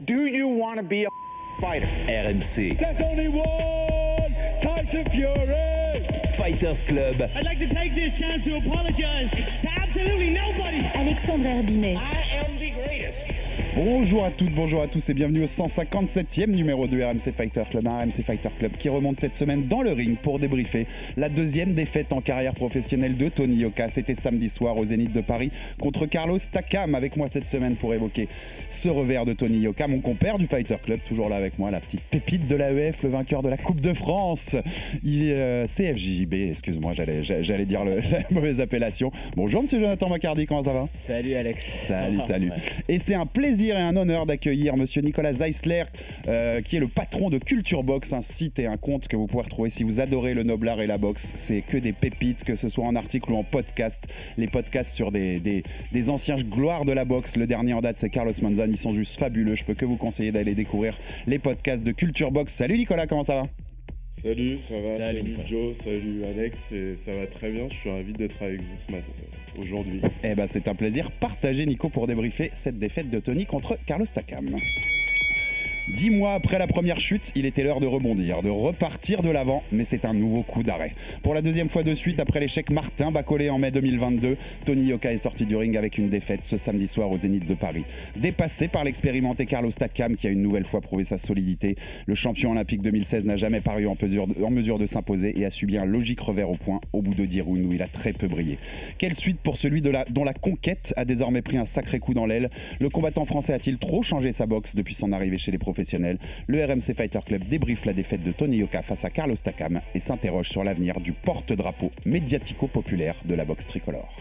Do you want to be a fighter? RMC. There's only one Tyson Fury. Fighters Club. I'd like to take this chance to apologize to absolutely nobody. Alexandre Herbinet. I am the greatest. Bonjour à toutes, bonjour à tous et bienvenue au 157e numéro de RMC Fighter Club, un RMC Fighter Club qui remonte cette semaine dans le ring pour débriefer la deuxième défaite en carrière professionnelle de Tony Yoka. C'était samedi soir au Zénith de Paris contre Carlos Takam. Avec moi cette semaine pour évoquer ce revers de Tony Yoka, mon compère du Fighter Club, toujours là avec moi, la petite pépite de l'AEF, le vainqueur de la Coupe de France. Il est CFJJB, excuse-moi, j'allais dire la mauvaise appellation. Bonjour monsieur Jonathan Macardy, comment ça va? Salut Alex. Salut. Et c'est un plaisir et un honneur d'accueillir monsieur Nicolas Zeisler, qui est le patron de Culture Box, un site et un compte que vous pouvez retrouver si vous adorez le noble art et la boxe. C'est que des pépites, que ce soit en article ou en podcast. Les podcasts sur des anciens gloires de la boxe. Le dernier en date, c'est Carlos Monzon. Ils sont juste fabuleux. Je peux que vous conseiller d'aller découvrir les podcasts de Culture Box. Salut Nicolas, comment ça va? Salut, ça va, salut Joe, salut Alex, et ça va très bien, je suis ravi d'être avec vous ce matin, aujourd'hui. Eh ben c'est un plaisir partagé Nico pour débriefer cette défaite de Tony contre Carlos Takam. 10 mois après la première chute, il était l'heure de rebondir, de repartir de l'avant, mais c'est un nouveau coup d'arrêt. Pour la deuxième fois de suite, après l'échec Martin Bacolé en mai 2022, Tony Yoka est sorti du ring avec une défaite ce samedi soir au Zénith de Paris. Dépassé par l'expérimenté Carlos Takam, qui a une nouvelle fois prouvé sa solidité, le champion olympique 2016 n'a jamais paru en mesure de s'imposer et a subi un logique revers au point au bout de 10 rounds où il a très peu brillé. Quelle suite pour celui dont la conquête a désormais pris un sacré coup dans l'aile? Le combattant français a-t-il trop changé sa boxe depuis son arrivée chez les professionnels? Le RMC Fighter Club débriefe la défaite de Tony Yoka face à Carlos Takam et s'interroge sur l'avenir du porte-drapeau médiatico-populaire de la boxe tricolore.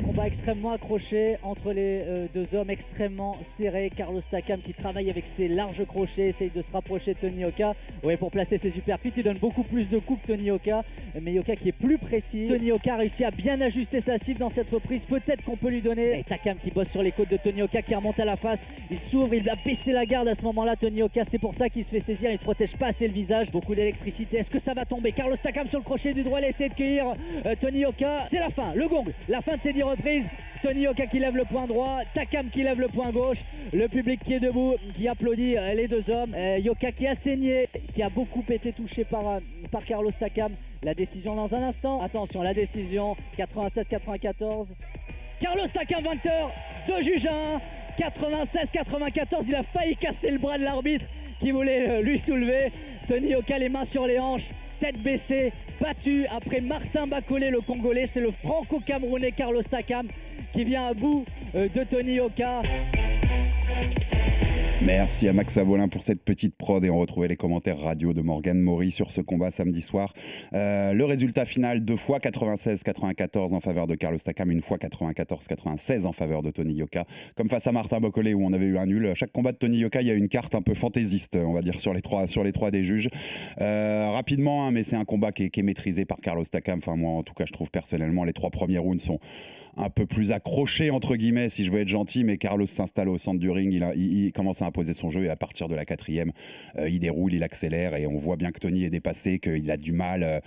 Combat extrêmement accroché entre les deux hommes, extrêmement serré. Carlos Takam qui travaille avec ses larges crochets, essaye de se rapprocher de Tony Yoka pour placer ses uppercuts. Il donne beaucoup plus de coups que Tony Yoka, mais Yoka qui est plus précis. Tony Yoka a réussi à bien ajuster sa cible dans cette reprise. Peut-être qu'on peut lui donner. Et Takam qui bosse sur les côtes de Tony Yoka, qui remonte à la face. Il s'ouvre, il va baisser la garde à ce moment-là. Tony Yoka, c'est pour ça qu'il se fait saisir. Il ne protège pas assez le visage. Beaucoup d'électricité. Est-ce que ça va tomber? Carlos Takam sur le crochet du droit, il essaie de cueillir Tony Yoka. C'est la fin, le gong, la fin de ces 10 reprises. Tony Yoka qui lève le poing droit, Takam qui lève le poing gauche, le public qui est debout, qui applaudit les deux hommes. Yoka qui a saigné, qui a beaucoup été touché par Carlos Takam. La décision dans un instant. Attention, la décision 96-94. Carlos Takam vainqueur de juge 1, 96-94. Il a failli casser le bras de l'arbitre qui voulait lui soulever. Tony Yoka les mains sur les hanches, tête baissée, battu après Martin Bacolé, le Congolais. C'est le franco-camerounais Carlos Takam qui vient à bout de Tony Yoka. Merci à Max Avolin pour cette petite prod et on retrouvait les commentaires radio de Morgane Maury sur ce combat samedi soir. Le résultat final, 2 fois 96-94 en faveur de Carlos Takam, une fois 94-96 en faveur de Tony Yoka. Comme face à Martin Bacolé où on avait eu un nul. Chaque combat de Tony Yoka, il y a une carte un peu fantaisiste, on va dire, sur les trois des juges. Rapidement, mais c'est un combat qui est maîtrisé par Carlos Takam. Enfin, moi, en tout cas, je trouve personnellement, les 3 premiers rounds sont un peu plus accrochés, entre guillemets, si je veux être gentil, mais Carlos s'installe au centre du ring, il commence à imposer son jeu et à partir de la 4e, il déroule, il accélère et on voit bien que Tony est dépassé, qu'il a du mal,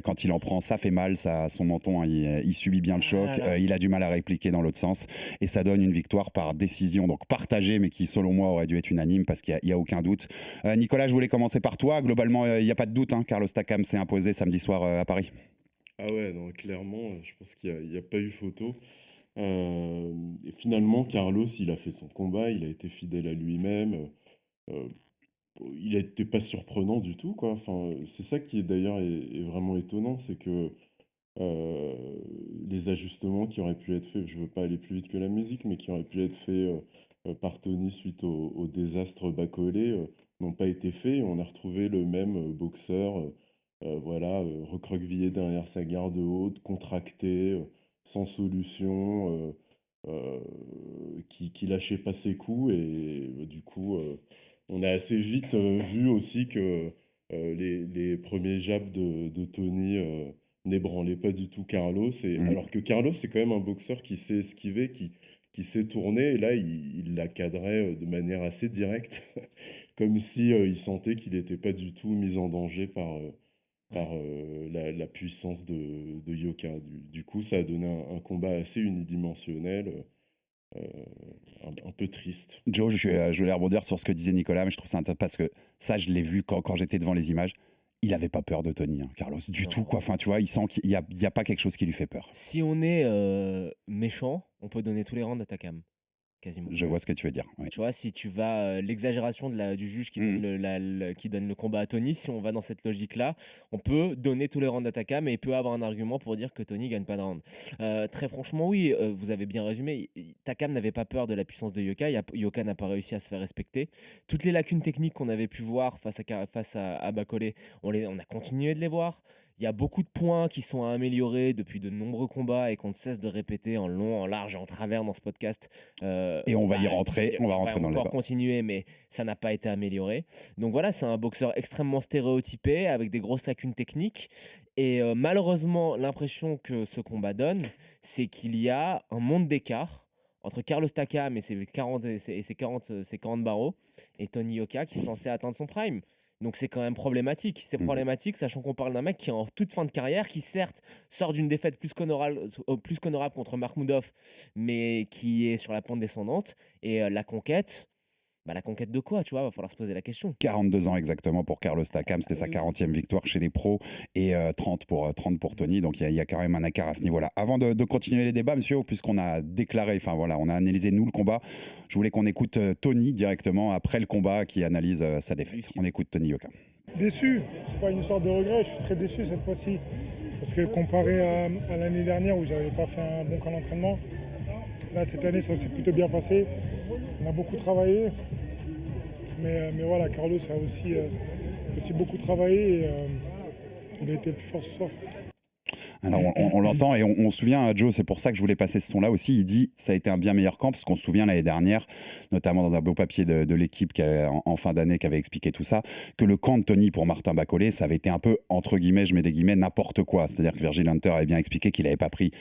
quand il en prend, ça fait mal, son menton, il subit bien le choc, il a du mal à répliquer dans l'autre sens et ça donne une victoire par décision, donc partagée, mais qui selon moi aurait dû être unanime parce qu'il n'y a aucun doute. Nicolas, je voulais commencer par toi. Globalement, il n'y a pas de doute, Carlos Takam s'est imposé samedi soir à Paris. Ah ouais, non, clairement, je pense qu'il n'y a pas eu photo. Et finalement, Carlos, il a fait son combat, il a été fidèle à lui-même. Il n'était pas surprenant du tout, quoi. Enfin, c'est ça qui est d'ailleurs est vraiment étonnant, c'est que les ajustements qui auraient pu être faits, je ne veux pas aller plus vite que la musique, mais qui auraient pu être faits par Tony suite au désastre Bacolé, n'ont pas été faits. Et on a retrouvé le même boxeur. Recroquevillé derrière sa garde haute, contracté, sans solution, qui lâchait pas ses coups et du coup on a assez vite vu aussi que les premiers jabs de Tony n'ébranlaient pas du tout Carlos alors que Carlos c'est quand même un boxeur qui sait esquiver, qui s'est tourné et là il la cadrait de manière assez directe comme si il sentait qu'il n'était pas du tout mis en danger par la puissance de Yoka. Du coup, ça a donné un combat assez unidimensionnel. un peu triste. Joe, je voulais rebondir sur ce que disait Nicolas, mais je trouve ça intéressant parce que ça, je l'ai vu quand j'étais devant les images. Il avait pas peur de Tony, hein, Carlos, du tout, quoi. Enfin, tu vois, il sent qu'il y a pas quelque chose qui lui fait peur. Si on est méchant, on peut donner tous les rounds à Takam. Quasiment. Je vois ce que tu veux dire. Oui. Tu vois, si tu vas l'exagération du juge qui donne qui donne le combat à Tony, si on va dans cette logique-là, on peut donner tous les rounds à Takam et il peut avoir un argument pour dire que Tony gagne pas de round. Très franchement, oui, vous avez bien résumé. Takam n'avait pas peur de la puissance de Yoka. Yoka n'a pas réussi à se faire respecter. Toutes les lacunes techniques qu'on avait pu voir face à Bakole, on a continué de les voir. Il y a beaucoup de points qui sont à améliorer depuis de nombreux combats et qu'on ne cesse de répéter en long, en large et en travers dans ce podcast. Et on va y rentrer, on va rentrer dans le débat. On va encore continuer, mais ça n'a pas été amélioré. Donc voilà, c'est un boxeur extrêmement stéréotypé, avec des grosses lacunes techniques. Et malheureusement, l'impression que ce combat donne, c'est qu'il y a un monde d'écart entre Carlos Takam et ses 40 barreaux et Tony Yoka qui est censé atteindre son prime. Donc c'est quand même problématique. C'est problématique, sachant qu'on parle d'un mec qui est en toute fin de carrière, qui certes sort d'une défaite plus qu'honorable contre Makhmoudov, mais qui est sur la pente descendante. Et la conquête de quoi, tu vois, va falloir se poser la question. 42 ans exactement pour Carlos Takam, c'était sa 40e victoire chez les pros et 30 pour Tony, donc il y a quand même un écart à ce niveau-là. Avant de continuer les débats, monsieur, puisqu'on a déclaré, enfin voilà, on a analysé nous le combat, je voulais qu'on écoute Tony directement après le combat qui analyse sa défaite. On écoute Tony Yoka. Déçu, c'est pas une histoire de regret, je suis très déçu cette fois-ci. Parce que comparé à l'année dernière où j'avais pas fait un bon camp d'entraînement, là cette année ça s'est plutôt bien passé. On a beaucoup travaillé. Mais voilà, Carlos a aussi beaucoup travaillé et il a été le plus fort ce soir. Alors on l'entend et on se souvient, Joe, c'est pour ça que je voulais passer ce son-là aussi, il dit ça a été un bien meilleur camp, parce qu'on se souvient l'année dernière, notamment dans un beau papier de l'équipe en fin d'année qui avait expliqué tout ça, que le camp de Tony pour Martin Bakole, ça avait été un peu, entre guillemets, je mets des guillemets, n'importe quoi. C'est-à-dire que Virgil Hunter avait bien expliqué qu'il n'avait pas pris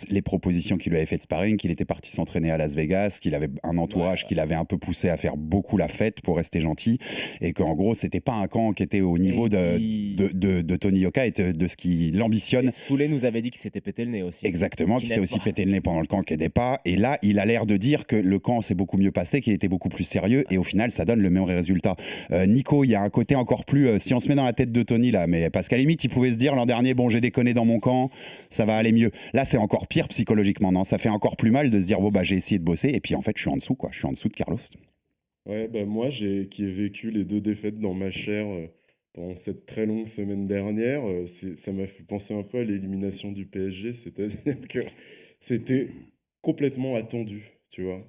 les propositions qu'il lui avait fait de sparring, qu'il était parti s'entraîner à Las Vegas, qu'il avait un entourage qui l'avait un peu poussé à faire beaucoup la fête pour rester gentil, et qu'en gros, c'était pas un camp qui était au niveau de Tony Yoka et de ce qu'il ambitionne. Soulet nous avait dit qu'il s'était pété le nez aussi. Exactement, qu'il s'est aussi pété le nez pendant le camp qui n'aidait pas. Et là, il a l'air de dire que le camp s'est beaucoup mieux passé, qu'il était beaucoup plus sérieux. Et au final, ça donne le même résultat. Nico, il y a un côté encore plus... si on se met dans la tête de Tony, là, mais parce qu'à la limite, il pouvait se dire l'an dernier, bon, j'ai déconné dans mon camp, ça va aller mieux. Là, c'est encore pire psychologiquement, non? Ça fait encore plus mal de se dire, bon, bah, j'ai essayé de bosser. Et puis, en fait, je suis en dessous, quoi. Je suis en dessous de Carlos. Ouais, bah, moi, qui ai vécu les 2 défaites dans ma chair... pendant cette très longue semaine dernière, ça m'a fait penser un peu à l'élimination du PSG, c'est-à-dire que c'était complètement attendu, tu vois.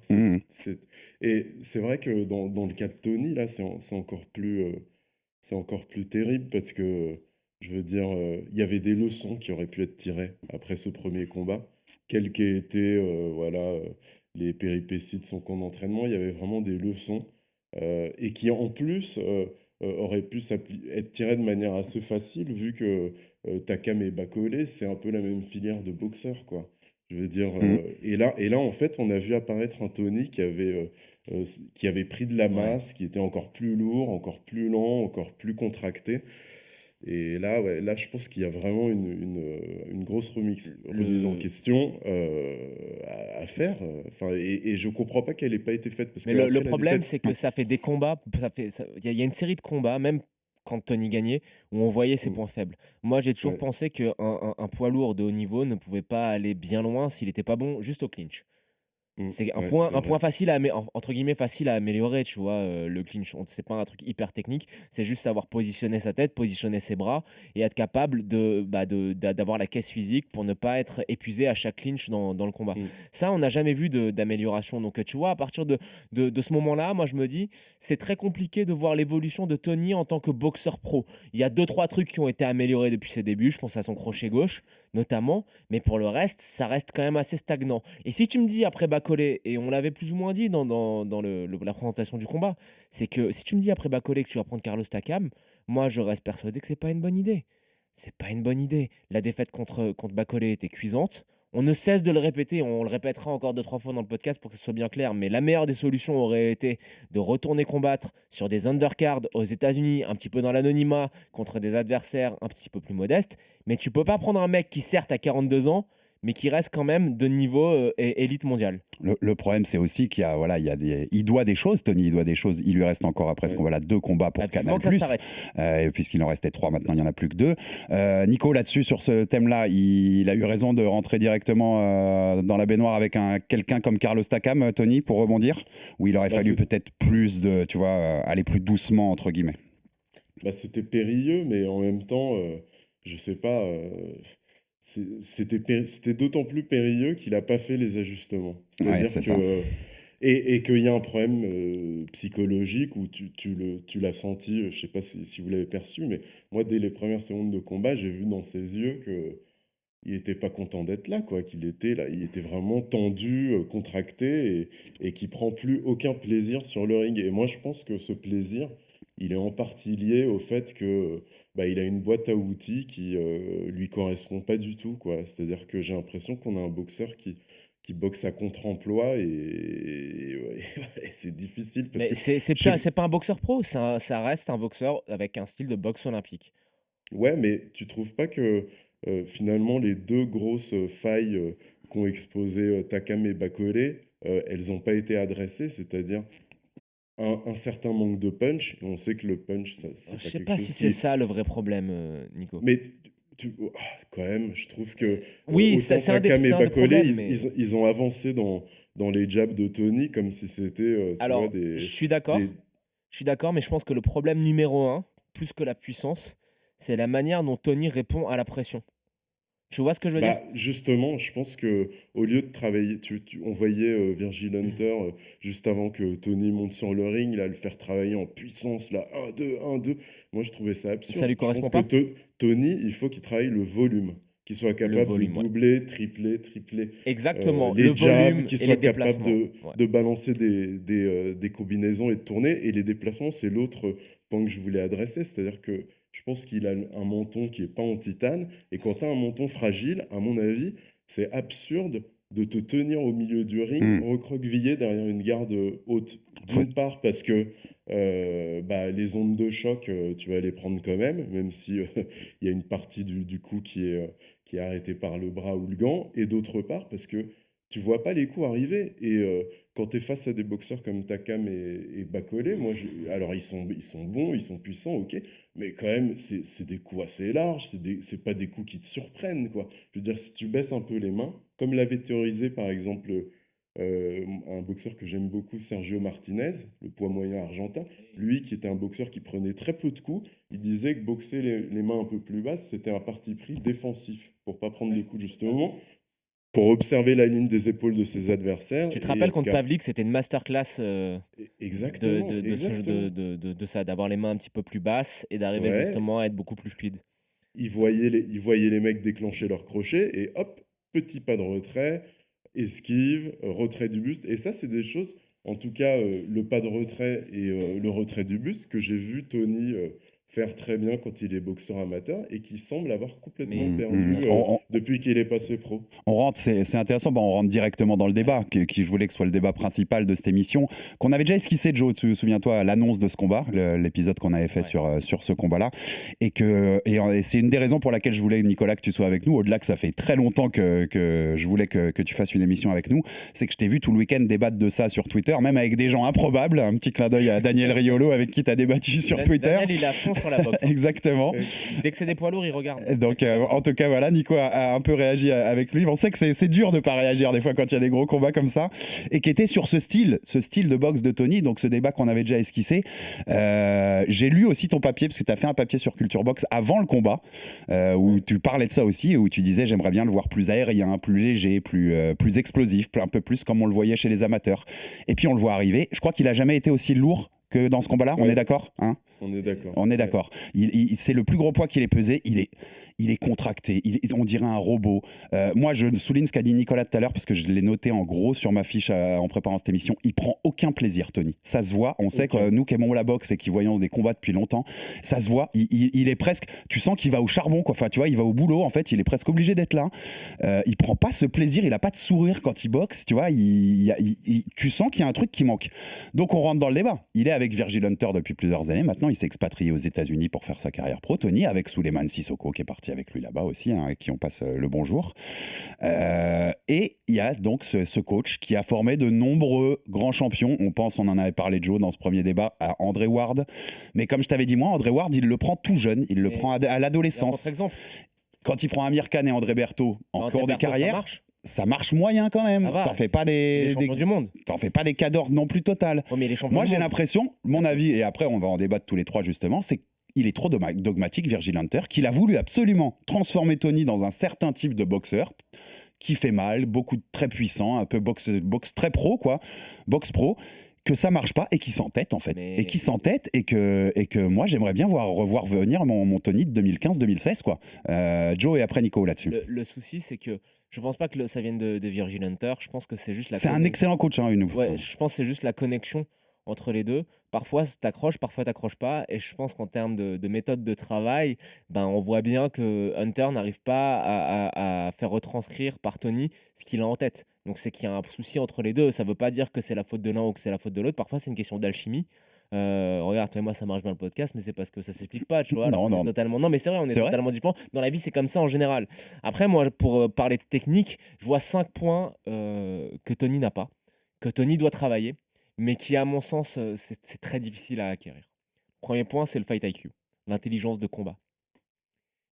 Et c'est vrai que dans le cas de Tony, là, c'est encore plus terrible parce que, je veux dire, il y avait des leçons qui auraient pu être tirées après ce premier combat, quelles qu'aient été les péripéties de son camp d'entraînement, il y avait vraiment des leçons et qui, en plus... aurait pu être tiré de manière assez facile, vu que Takam et Bakole, c'est un peu la même filière de boxeurs, quoi. Je veux dire, et là, en fait, on a vu apparaître un Tony qui avait pris de la masse, qui était encore plus lourd, encore plus lent, encore plus contracté. Et là, là, je pense qu'il y a vraiment une grosse remise en question à faire. Et je ne comprends pas qu'elle n'ait pas été faite. Parce mais le problème, c'est que ça fait des combats. Il y a une série de combats, même quand Tony gagnait, où on voyait ses points faibles. Moi, j'ai toujours pensé qu'un poids lourd de haut niveau ne pouvait pas aller bien loin s'il n'était pas bon juste au clinch. C'est un point facile entre guillemets facile à améliorer, tu vois, le clinch. C'est pas un truc hyper technique, c'est juste savoir positionner sa tête, positionner ses bras et être capable d'avoir la caisse physique pour ne pas être épuisé à chaque clinch dans le combat. Ça, on n'a jamais vu d'amélioration. Donc, tu vois, à partir de ce moment-là, moi, je me dis, c'est très compliqué de voir l'évolution de Tony en tant que boxeur pro. Il y a 2-3 trucs qui ont été améliorés depuis ses débuts. Je pense à son crochet gauche, notamment, mais pour le reste, ça reste quand même assez stagnant. Et si tu me dis après Bakole, et on l'avait plus ou moins dit dans la présentation du combat, c'est que si tu me dis après Bakole que tu vas prendre Carlos Takam, moi je reste persuadé que c'est pas une bonne idée. C'est pas une bonne idée. La défaite contre Bakole était cuisante. On ne cesse de le répéter, on le répétera encore 2-3 fois dans le podcast pour que ce soit bien clair, mais la meilleure des solutions aurait été de retourner combattre sur des undercards aux États-Unis, un petit peu dans l'anonymat, contre des adversaires un petit peu plus modestes. Mais tu peux pas prendre un mec qui certes a 42 ans, mais qui reste quand même de niveau élite mondiale. Le problème, c'est aussi qu'il y a, voilà, il doit des choses, Tony, il doit des choses. Il lui reste encore après ce combat-là 2 combats pour Vivement Canal+, que ça s'arrête. puisqu'il en restait 3, maintenant il n'y en a plus que 2. Nico, là-dessus, sur ce thème-là, il a eu raison de rentrer directement dans la baignoire avec quelqu'un comme Carlos Takam, Tony, pour rebondir, où il aurait fallu peut-être plus de, tu vois, aller plus doucement, entre guillemets. C'était périlleux, mais en même temps, je sais pas, c'était d'autant plus périlleux qu'il n'a pas fait les ajustements. C'est-à-dire c'est que... ça. Et qu'il y a un problème psychologique où tu l'as senti, je sais pas si vous l'avez perçu, mais moi, dès les premières secondes de combat, j'ai vu dans ses yeux qu'il n'était pas content d'être là, quoi, qu'il était là, il était vraiment tendu, contracté, et qu'il prend plus aucun plaisir sur le ring. Et moi, je pense que ce plaisir, il est en partie lié au fait que il a une boîte à outils qui lui correspond pas du tout, quoi. C'est-à-dire que j'ai l'impression qu'on a un boxeur qui boxe à contre-emploi et c'est difficile parce Mais que c'est pas un boxeur pro, ça reste un boxeur avec un style de boxe olympique. ouais, mais tu trouves pas que finalement les 2 grosses failles qu'ont exposé Takam et Bakole, elles n'ont pas été adressées, c'est-à-dire un certain manque de punch, et on sait que le punch, c'est Je pas sais quelque pas chose si qui c'est est... ça le vrai problème, Nico. Mais quand même, je trouve que Oui, autant c'est un des Takam et Bakole, problèmes, mais... ils ont avancé dans les jabs de Tony comme si c'était, tu Alors, vois, je suis d'accord. Je suis d'accord, mais je pense que le problème numéro 1, plus que la puissance, c'est la manière dont Tony répond à la pression. Tu vois ce que je veux dire? Justement, je pense que au lieu de travailler, on voyait Virgil Hunter juste avant que Tony monte sur le ring, là, le faire travailler en puissance, là, 1-2, 1-2. Moi, je trouvais ça absurde. Ça lui Je pense correspond pas? que Tony, il faut qu'il travaille le volume, qu'il soit capable volume, de ouais. doubler, tripler, Exactement, les le jabs, volume qu'il et soit les capable déplacements. de balancer des combinaisons et de tourner. Et les déplacements, c'est l'autre point que je voulais adresser, c'est-à-dire que je pense qu'il a un menton qui n'est pas en titane. Et quand tu as un menton fragile, à mon avis, c'est absurde de te tenir au milieu du ring, recroquevillé derrière une garde haute. D'une part, parce que les ondes de choc, tu vas les prendre quand même si il y a une partie du coup qui est arrêtée par le bras ou le gant. Et d'autre part, parce que tu vois pas les coups arriver. Et quand tu es face à des boxeurs comme Takam et Bakole, alors ils sont bons, ils sont puissants, ok, mais quand même, c'est des coups assez larges, c'est pas des coups qui te surprennent, quoi. Je veux dire, si tu baisses un peu les mains, comme l'avait théorisé par exemple un boxeur que j'aime beaucoup, Sergio Martinez, le poids moyen argentin, lui qui était un boxeur qui prenait très peu de coups, il disait que boxer les mains un peu plus basses, c'était un parti pris défensif, pour pas prendre les coups justement, pour observer la ligne des épaules de ses adversaires. Tu te rappelles contre Pavlik, c'était une masterclass exactement, de ça, d'avoir les mains un petit peu plus basses et d'arriver justement à être beaucoup plus fluide. Il voyait les mecs déclencher leur crochet et hop, petit pas de retrait, esquive, retrait du buste. Et ça, c'est des choses, en tout cas, le pas de retrait et le retrait du buste que j'ai vu Tony faire très bien quand il est boxeur amateur et qui semble avoir complètement perdu depuis qu'il est passé pro. On rentre, c'est intéressant, on rentre directement dans le débat, qui je voulais que ce soit le débat principal de cette émission, qu'on avait déjà esquissé, Joe, souviens-toi, l'annonce de ce combat, l'épisode qu'on avait fait sur ce combat-là, et c'est une des raisons pour laquelle je voulais, Nicolas, que tu sois avec nous, au-delà que ça fait très longtemps que je voulais que tu fasses une émission avec nous, c'est que je t'ai vu tout le week-end débattre de ça sur Twitter, même avec des gens improbables, un petit clin d'œil à Daniel Riolo, avec qui tu as débattu sur Twitter. Daniel, il a fond sur la boxe. Exactement. Dès que c'est des poids lourds, il regarde. Donc, en tout cas, voilà, Nico a un peu réagi avec lui. On sait que c'est dur de ne pas réagir des fois quand il y a des gros combats comme ça. Et qui était sur ce style de boxe de Tony, donc ce débat qu'on avait déjà esquissé. J'ai lu aussi ton papier, parce que tu as fait un papier sur Culture Box avant le combat, où tu parlais de ça aussi, où tu disais j'aimerais bien le voir plus aérien, plus léger, plus explosif, un peu plus comme on le voyait chez les amateurs. Et puis on le voit arriver. Je crois qu'il n'a jamais été aussi lourd que dans ce combat-là. On est d'accord, hein ? On est d'accord. On est d'accord. C'est le plus gros poids qu'il ait pesé. Il est contracté. On dirait un robot. Moi, je souligne ce qu'a dit Nicolas tout à l'heure parce que je l'ai noté en gros sur ma fiche en préparant cette émission. Il prend aucun plaisir, Tony. Ça se voit. On sait que nous qui aimons la boxe et qui voyons des combats depuis longtemps, ça se voit. Il est presque. Tu sens qu'il va au charbon, quoi. Enfin, tu vois, il va au boulot. En fait, il est presque obligé d'être là. Il prend pas ce plaisir. Il a pas de sourire quand il boxe. Tu vois, tu sens qu'il y a un truc qui manque. Donc, on rentre dans le débat. Il est avec Virgil Hunter depuis plusieurs années maintenant. maintenant, il s'est expatrié aux États-Unis pour faire sa carrière pro. Tony, avec Souleymane Sissoko, qui est parti avec lui là-bas aussi, hein, avec qui on passe le bonjour. Et il y a donc ce coach qui a formé de nombreux grands champions. On en avait parlé, Joe, dans ce premier débat, à André Ward. Mais comme je t'avais dit, moi, André Ward, il le prend tout jeune. Il le prend à l'adolescence. Exemple. Quand il prend Amir Khan et André Berthaud en cours de carrière, ça marche moyen quand même. T'en fais pas des champions du monde. T'en fais pas des cadors non plus total. Ouais, mais les champions Moi, du j'ai monde. l'impression, mon avis, et après on va en débattre tous les trois justement, c'est qu'il est trop dogmatique, Virgil Hunter, qu'il a voulu absolument transformer Tony dans un certain type de boxeur qui fait mal, très puissant, un peu boxe très pro, quoi, boxe pro, que ça marche pas et qui s'entête en fait. Et qui s'entête et que moi j'aimerais bien revoir venir mon Tony de 2015-2016, quoi. Joe et après Nico là-dessus. Le souci, c'est que je pense pas que ça vienne de Virgil Hunter. Je pense que c'est juste la. C'est un excellent coach, hein, Ouais, je pense que c'est juste la connexion entre les deux. Parfois t'accroches, parfois t'accroches pas. Et je pense qu'en termes de méthode de travail, on voit bien que Hunter n'arrive pas à faire retranscrire par Tony ce qu'il a en tête. Donc c'est qu'il y a un souci entre les deux. Ça veut pas dire que c'est la faute de l'un ou que c'est la faute de l'autre. Parfois c'est une question d'alchimie. Regarde, toi et moi ça marche bien le podcast, mais c'est parce que ça s'explique pas, tu vois. Non. Totalement. Non, mais c'est vrai, on est totalement différents. Dans la vie, c'est comme ça en général. Après, moi, pour parler de technique, je vois 5 points que Tony n'a pas, que Tony doit travailler, mais qui, à mon sens, c'est très difficile à acquérir. Premier point, c'est le fight IQ, l'intelligence de combat.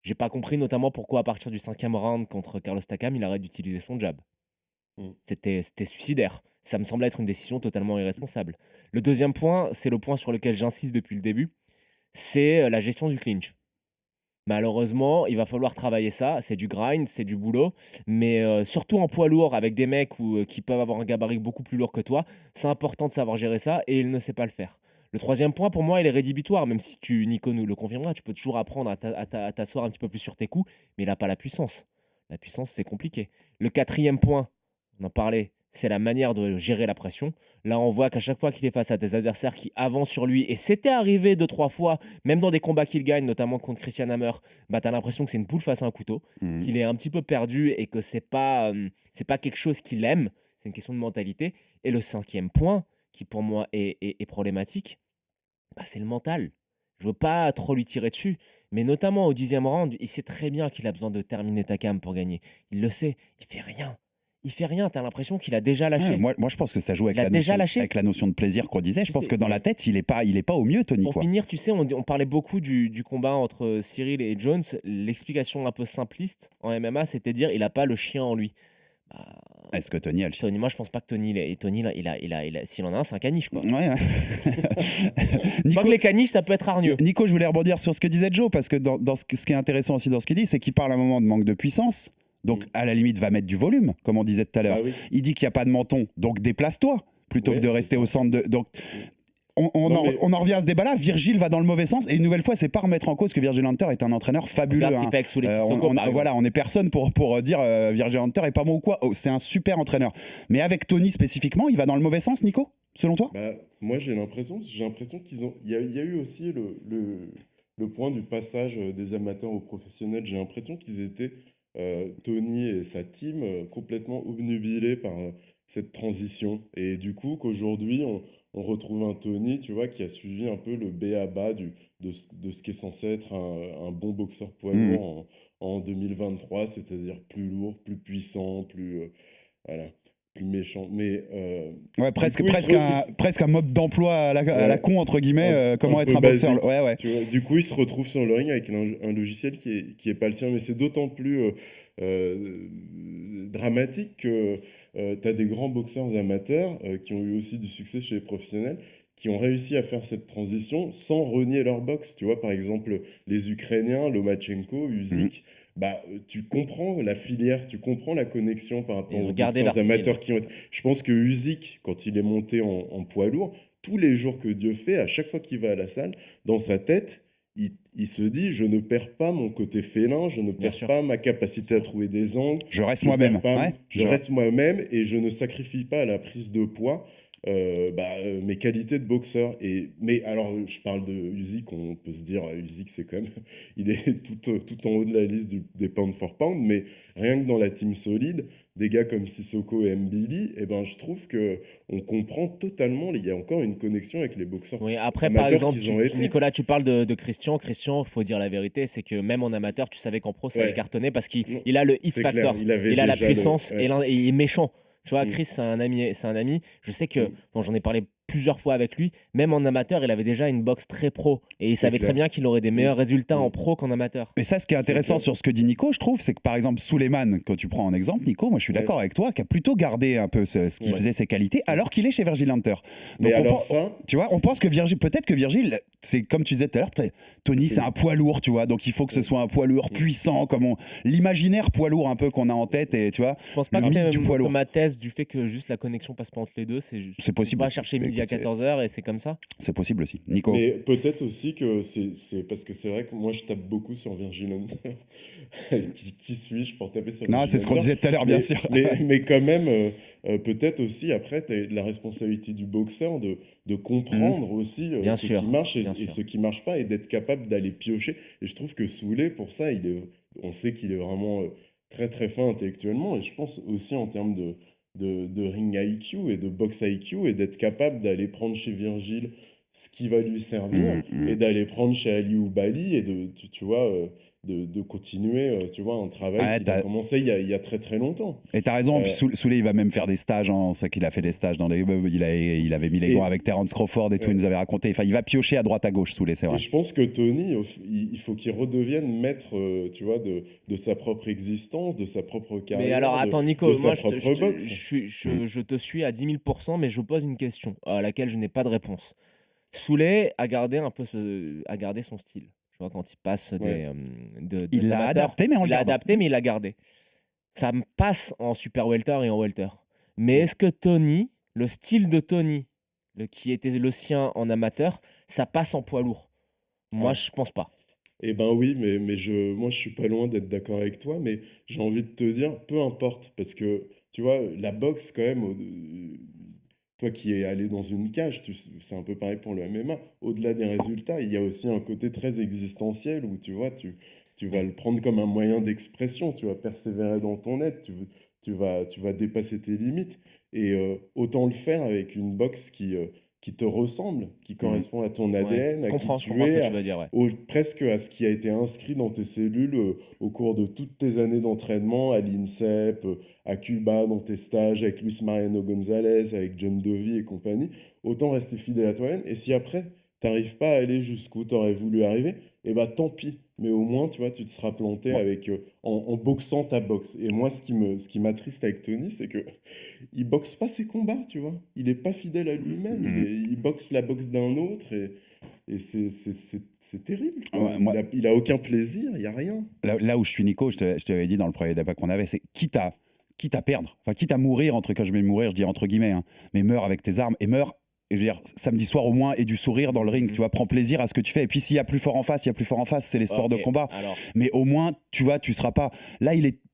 J'ai pas compris notamment pourquoi, à partir du 5e round contre Carlos Takam, il arrête d'utiliser son jab. C'était suicidaire. Ça me semble être une décision totalement irresponsable. Le deuxième point, c'est le point sur lequel j'insiste depuis le début, c'est la gestion du clinch. Malheureusement, il va falloir travailler ça. C'est du grind, c'est du boulot. Mais surtout en poids lourd, avec des mecs qui peuvent avoir un gabarit beaucoup plus lourd que toi, c'est important de savoir gérer ça et il ne sait pas le faire. Le troisième point, pour moi, il est rédhibitoire. Même si Nico nous le confirmera, tu peux toujours apprendre à t'asseoir un petit peu plus sur tes coups, mais il n'a pas la puissance. La puissance, c'est compliqué. Le quatrième point, on en parlait, c'est la manière de gérer la pression. Là, on voit qu'à chaque fois qu'il est face à des adversaires qui avancent sur lui, et c'était arrivé 2-3 fois, même dans des combats qu'il gagne, notamment contre Christian Hammer, t'as l'impression que c'est une poule face à un couteau, qu'il est un petit peu perdu et que c'est pas quelque chose qu'il aime, c'est une question de mentalité. Et le 5e point, qui pour moi est problématique, c'est le mental. Je veux pas trop lui tirer dessus, mais notamment au 10e round, il sait très bien qu'il a besoin de terminer Takam pour gagner. Il le sait, il fait rien. Il fait rien, t'as l'impression qu'il a déjà lâché. Ouais, moi, je pense que ça joue avec la notion de plaisir qu'on disait. Je pense que dans la tête, il est pas au mieux, Tony. Pour finir, tu sais, on parlait beaucoup du combat entre Cyril et Jones. L'explication un peu simpliste en MMA, c'était de dire il a pas le chien en lui. Est-ce que Tony a le chien ? Moi, je pense pas que Tony, s'il en a un, c'est un caniche, quoi. Ouais. Nico, que les caniches, ça peut être hargneux. Nico, je voulais rebondir sur ce que disait Joe, parce que ce qui est intéressant aussi dans ce qu'il dit, c'est qu'il parle à un moment de manque de puissance. Donc, à la limite, va mettre du volume, comme on disait tout à l'heure. Oui. Il dit qu'il n'y a pas de menton, donc déplace-toi, plutôt que de rester au centre de... Donc, on en revient à ce débat-là. Virgil va dans le mauvais sens. Et une nouvelle fois, c'est pas remettre en cause que Virgil Hunter est un entraîneur fabuleux. On n'est personne pour dire Virgil Hunter est pas bon ou quoi. C'est un super entraîneur. Mais avec Tony spécifiquement, il va dans le mauvais sens, Nico, selon toi ? Moi, j'ai l'impression qu'il y a eu aussi le point du passage des amateurs aux professionnels. J'ai l'impression qu'ils étaient... Tony et sa team complètement obnubilés par cette transition. Et du coup, qu'aujourd'hui, on retrouve un Tony, tu vois, qui a suivi un peu le b.a.-ba de ce qui est censé être un bon boxeur poids lourd en 2023, c'est-à-dire plus lourd, plus puissant, plus méchant. Mais presque un mode d'emploi à la con, entre guillemets, comment être un boxeur. Tu vois, du coup, il se retrouve sur le ring avec un logiciel qui est pas le sien, mais c'est d'autant plus dramatique que tu as des grands boxeurs amateurs qui ont eu aussi du succès chez les professionnels, qui ont réussi à faire cette transition sans renier leur boxe. Tu vois, par exemple, les Ukrainiens, Lomachenko, Usyk, tu comprends la filière, tu comprends la connexion par rapport aux boxeurs amateurs qui ont été... Je pense que Usyk, quand il est monté en poids lourd, tous les jours que Dieu fait, à chaque fois qu'il va à la salle, dans sa tête, il se dit, je ne perds pas mon côté félin, je ne perds pas ma capacité à trouver des angles. Je reste moi-même. Je reste moi-même et je ne sacrifie pas à la prise de poids mes qualités de boxeur. Mais alors, je parle de Usyk, on peut se dire, Usyk, c'est quand même, il est tout en haut de la liste des pound for pound, mais rien que dans la team solide, des gars comme Sissoko et Mbili, eh ben, je trouve que on comprend totalement, il y a encore une connexion avec les boxeurs Oui, après, par amateurs exemple, qu'ils ont été. Nicolas, tu parles de Christian. Christian, il faut dire la vérité, c'est que même en amateur, tu savais qu'en pro, ça allait Ouais, cartonner parce qu'il non, il a le hit c'est clair, factor, il avait il a la déjà puissance et ouais. et il est méchant. Tu vois, Mm, Chris, c'est un ami, c'est un ami. Je sais que, mm, bon, j'en ai parlé plusieurs fois avec lui, même en amateur, il avait déjà une boxe très pro et il c'est savait très clair. bien qu'il aurait des Mm, meilleurs résultats en mm, pro qu'en amateur. Mais ça, ce qui est c'est intéressant clair. sur ce que dit Nico, je trouve, c'est que par exemple, Souleymane, quand tu prends en exemple, Nico, moi je suis Ouais, d'accord avec toi, qui a plutôt gardé un peu ce qui ouais. faisait ses qualités, alors qu'il est chez Virgil Hunter. Mais Donc alors ça, tu vois, on pense que Virgil, peut-être que Virgil, c'est comme tu disais tout à l'heure, Tony, c'est c'est... un poids lourd, tu vois, donc il faut que ce Mm, soit un poids lourd mm. puissant, comme l'imaginaire poids lourd un peu qu'on a en tête, et tu vois, Je pense pas le que mythe du poids que lourd. ma thèse du fait que juste la connexion passe pas entre les deux, c'est juste, C'est faut possible pas aussi. chercher midi à Écoute, 14h et c'est comme ça. c'est possible aussi. Nico. Mais peut-être aussi que c'est parce que c'est vrai que moi je tape beaucoup sur Virgil Hunter. Qui suis-je pour taper sur Non, Virgil c'est ce qu'on Hunter? disait tout à l'heure, bien Mais, sûr. mais quand même, peut-être aussi après, tu as la responsabilité du boxeur de comprendre aussi Bien ce qui sûr, marche bien et sûr. ce qui marche pas et d'être capable d'aller piocher. Et je trouve que Souley, pour ça, on sait qu'il est vraiment très très fin intellectuellement et je pense aussi en termes de ring IQ et de boxe IQ et d'être capable d'aller prendre chez Virgil ce qui va lui servir et d'aller prendre chez Ali ou Bali et tu vois, de continuer, tu vois, un travail Ouais, qu'il a commencé il y a très très longtemps. Et t'as raison, puis Euh, Souley, il va même faire des stages, hein, c'est qu'il a fait des stages dans les... il avait mis les gants et, avec Terence Crawford et tout, il ouais. nous avait raconté. Enfin, il va piocher à droite à gauche, Souley, c'est Et vrai. je pense que Tony, il faut qu'il redevienne maître, tu vois, de sa propre existence, de sa propre Mais alors, carrière, attends, de Nico, sa moi, propre boxe. je te suis à 10 000%, mais je pose une question à laquelle je n'ai pas de réponse. Souley a gardé un peu a gardé son style. Tu vois, quand il passe Ouais. Il l'a d'amateur, adapté, mais on le il l'a garde. adapté, mais il l'a gardé. Ça me passe en super welter et en welter. Mais Mm. est-ce que Tony, le style de Tony, qui était le sien en amateur, ça passe en poids lourd? Moi, Ah. je pense pas. Eh ben oui, mais moi je suis pas loin d'être d'accord avec toi, mais j'ai envie de te dire, peu importe, parce que tu vois, la boxe quand même, toi qui es allé dans une cage, c'est un peu pareil pour le MMA, au-delà des résultats, il y a aussi un côté très existentiel où tu vois, tu vas le prendre comme un moyen d'expression, tu vas persévérer dans ton être, tu vas dépasser tes limites, et autant le faire avec une boxe qui te ressemble, qui correspond à ton Ouais, ADN, à qui je tu comprends ce que es, tu veux dire, ouais. presque à ce qui a été inscrit dans tes cellules au cours de toutes tes années d'entraînement à l'INSEP, à Cuba, dans tes stages avec Luis Mariano Gonzalez, avec John Dovey et compagnie. Autant rester fidèle à toi-même. Et si après, t'arrives pas à aller jusqu'où t'aurais voulu arriver, eh ben tant pis. Mais au moins, tu vois, tu te seras planté Ouais. avec, en boxant ta boxe. Et moi, ce qui m'attriste avec Tony, c'est que il boxe pas ses combats, tu vois. Il est pas fidèle à lui-même. Il boxe la boxe d'un autre et c'est terrible, quoi. Ouais, moi, Il a aucun plaisir, il y a rien. là où je suis Nico, je te l'avais dit dans le premier débat qu'on avait, c'est quitte à perdre, enfin quitte à mourir, quand je vais mourir, je dis entre guillemets, hein, mais meurs avec tes armes et meurs. Et je veux dire, samedi soir au moins, et du sourire dans le ring, tu vois, prends plaisir à ce que tu fais. Et puis s'il y a plus fort en face, il y a plus fort en face, c'est les sports de Ok, combat. alors, Mais au moins, tu vois, tu seras pas. Là,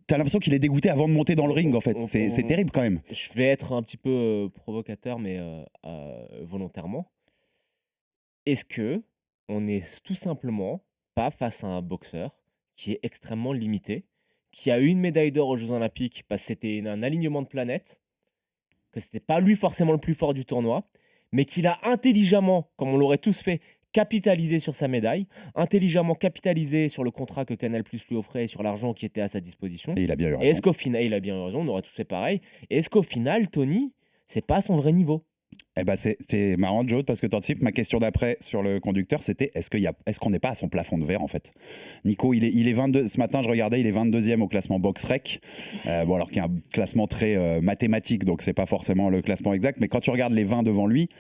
t'as l'impression qu'il est dégoûté avant de monter dans le ring, en fait. on- C'est on- terrible quand même. je vais être un petit peu provocateur, mais volontairement. Est-ce que on est tout simplement pas face à un boxeur qui est extrêmement limité, qui a eu une médaille d'or aux Jeux Olympiques parce que c'était un alignement de planètes, que c'était pas lui forcément le plus fort du tournoi, mais qu'il a intelligemment, comme on l'aurait tous fait, capitalisé sur sa médaille, intelligemment capitalisé sur le contrat que Canal+ lui offrait et sur l'argent qui était à sa disposition. Et il a bien eu Et raison. est-ce qu'au final, il a bien eu raison, on aurait tous fait pareil. Et est-ce qu'au final, Tony, c'est pas son vrai niveau? Eh ben c'est marrant, Joe, parce que t'anticipes. Ma question d'après sur le conducteur, c'était est-ce qu'on n'est pas à son plafond de verre, en fait? Nico, il est 22. Ce matin, je regardais, il est 22e au classement BoxRec. Bon, alors qu'il y a un classement très mathématique, donc c'est pas forcément le classement exact. Mais quand tu regardes les 20 devant lui,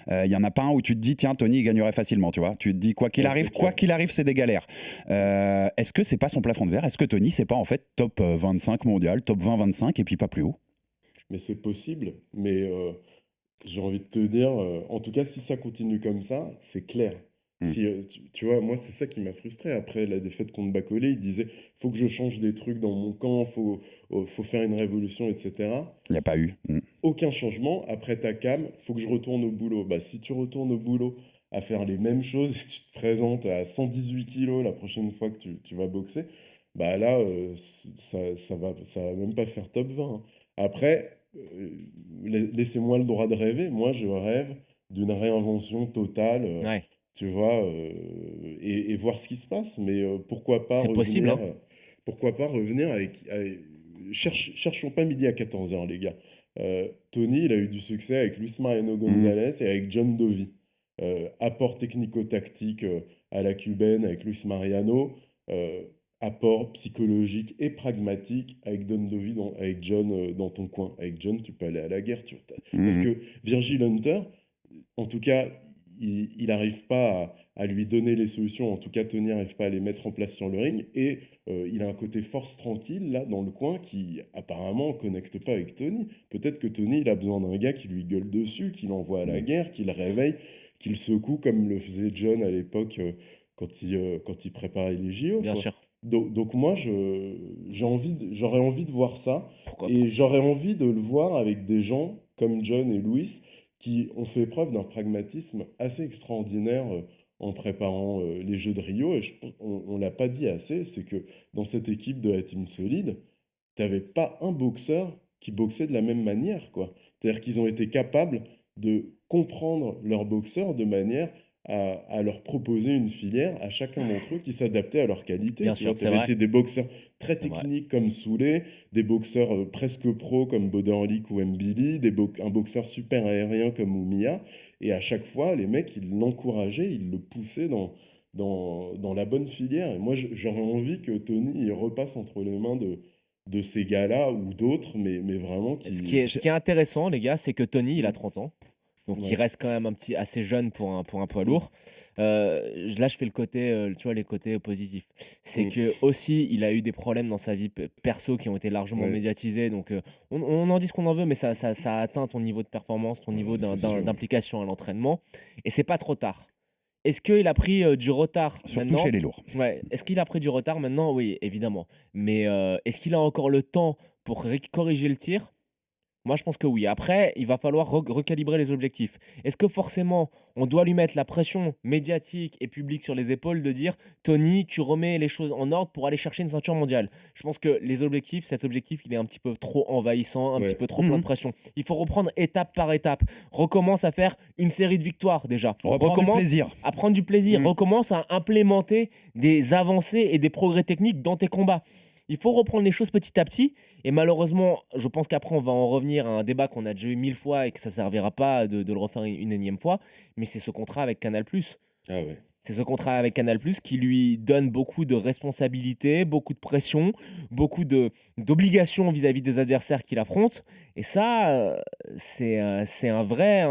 il y en a pas un où tu te dis, tiens, Tony, il gagnerait facilement, tu vois. Tu te dis, quoi qu'il Ouais, arrive, c'est clair. c'est des galères. Est-ce que c'est pas son plafond de verre? Est-ce que Tony, c'est pas en fait top 25 mondial, top 20-25 et puis pas plus haut? Mais c'est possible. Mais j'ai envie de te dire, en tout cas, si ça continue comme ça, c'est clair. Si, tu vois, moi, c'est ça qui m'a frustré. Après la défaite contre Bacolé, il disait, faut que je change des trucs dans mon camp, faut faire une révolution, etc. Il n'y a pas eu. Aucun changement. Après ta cam, faut que je retourne au boulot. Bah, si tu retournes au boulot à faire les mêmes choses et tu te présentes à 118 kilos la prochaine fois que tu vas boxer, bah là, ça va même pas faire top 20. Hein. Après, laissez-moi le droit de rêver. Moi, je rêve d'une réinvention totale, Ouais, tu vois, et voir ce qui se passe. Mais c'est possible, hein. pourquoi pas revenir cherchons pas midi à 14h, les gars. Tony, il a eu du succès avec Luis Mariano Gonzalez et avec John Dovey. Apport technico-tactique à la cubaine avec Luis Mariano, apport psychologique et pragmatique avec avec John dans ton coin. Avec John, tu peux aller à la guerre. Parce que Virgil Hunter, en tout cas, il n'arrive pas à lui donner les solutions. En tout cas, Tony n'arrive pas à les mettre en place sur le ring. Et il a un côté force tranquille, là, dans le coin, qui apparemment ne connecte pas avec Tony. Peut-être que Tony, il a besoin d'un gars qui lui gueule dessus, qui l'envoie à la guerre, qui le réveille, qui le secoue, comme le faisait John à l'époque quand il préparait les JO. Bien Quoi. sûr. Donc moi, j'aurais envie de voir ça. Pourquoi pas. Et j'aurais envie de le voir avec des gens comme John et Louis qui ont fait preuve d'un pragmatisme assez extraordinaire en préparant les Jeux de Rio. Et on ne l'a pas dit assez, c'est que dans cette équipe de la Team Solide, tu n'avais pas un boxeur qui boxait de la même manière, quoi. C'est-à-dire qu'ils ont été capables de comprendre leurs boxeurs de manière à leur proposer une filière à chacun d'entre eux qui s'adaptait à leur qualité. Bien Tu sûr, vois, c'est avais vrai. été des boxeurs très C'est vrai. techniques comme Souley, des boxeurs presque pros comme Boderlick ou Mbili, un boxeur super aérien comme Oumia. Et à chaque fois, les mecs, ils l'encourageaient, ils le poussaient dans la bonne filière. Et moi, j'aurais envie que Tony il repasse entre les mains de ces gars-là ou d'autres, mais vraiment Ce qui est intéressant, les gars, c'est que Tony, il a 30 ans. Donc il Ouais. reste quand même assez jeune pour un poids lourd. Là, je fais le côté, tu vois, les côtés positifs. C'est que aussi, il a eu des problèmes dans sa vie perso qui ont été largement Ouais. médiatisés. Donc on en dit ce qu'on en veut, mais ça a atteint ton niveau de performance, ton niveau c'est sûr. d'implication à l'entraînement. Et c'est pas trop tard. Est-ce qu'il a pris du retard Surtout maintenant? chez les lourds. Ouais. Est-ce qu'il a pris du retard maintenant? Oui, évidemment. Mais est-ce qu'il a encore le temps pour corriger le tir? Moi, je pense que oui. Après, il va falloir recalibrer les objectifs. Est-ce que forcément, on doit lui mettre la pression médiatique et publique sur les épaules de dire Tony, tu remets les choses en ordre pour aller chercher une ceinture mondiale? Je pense que cet objectif, il est un petit peu trop envahissant, un Ouais. petit peu trop plein de pression. Il faut reprendre étape par étape. Recommence à faire une série de victoires déjà. Reprendre du Recommence plaisir. à prendre du plaisir. Mm. Recommence à implémenter des avancées et des progrès techniques dans tes combats. Il faut reprendre les choses petit à petit. Et malheureusement, je pense qu'après, on va en revenir à un débat qu'on a déjà eu 1000 fois et que ça ne servira pas de le refaire une énième fois. Mais c'est ce contrat avec Canal+. Ah ouais. C'est ce contrat avec Canal+ qui lui donne beaucoup de responsabilités, beaucoup de pression, beaucoup d'obligations vis-à-vis des adversaires qu'il affronte. Et ça, c'est une vraie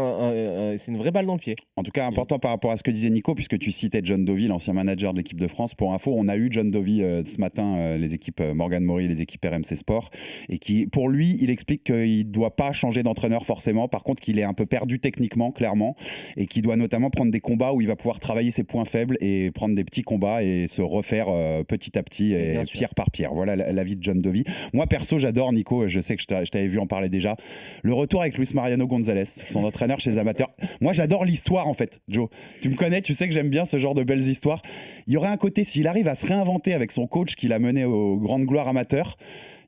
balle dans le pied. En tout cas, important par rapport à ce que disait Nico, puisque tu citais John Dovey, l'ancien manager de l'équipe de France. Pour info, on a eu John Dovey ce matin, les équipes Morgan Mori, les équipes RMC Sport, et qui, pour lui, il explique qu'il ne doit pas changer d'entraîneur forcément. Par contre, qu'il est un peu perdu techniquement, clairement, et qu'il doit notamment prendre des combats où il va pouvoir travailler ses points faibles et prendre des petits combats et se refaire petit à petit et Bien sûr. pierre par pierre. Voilà l'avis de John Dovey. Moi, perso, j'adore Nico. Je sais que je t'avais vu en parler déjà. Le retour avec Luis Mariano Gonzalez, son entraîneur chez les amateurs. Moi, j'adore l'histoire, en fait, Joe. Tu me connais, tu sais que j'aime bien ce genre de belles histoires. Il y aurait un côté, s'il arrive à se réinventer avec son coach qui l'a mené aux grandes gloires amateurs,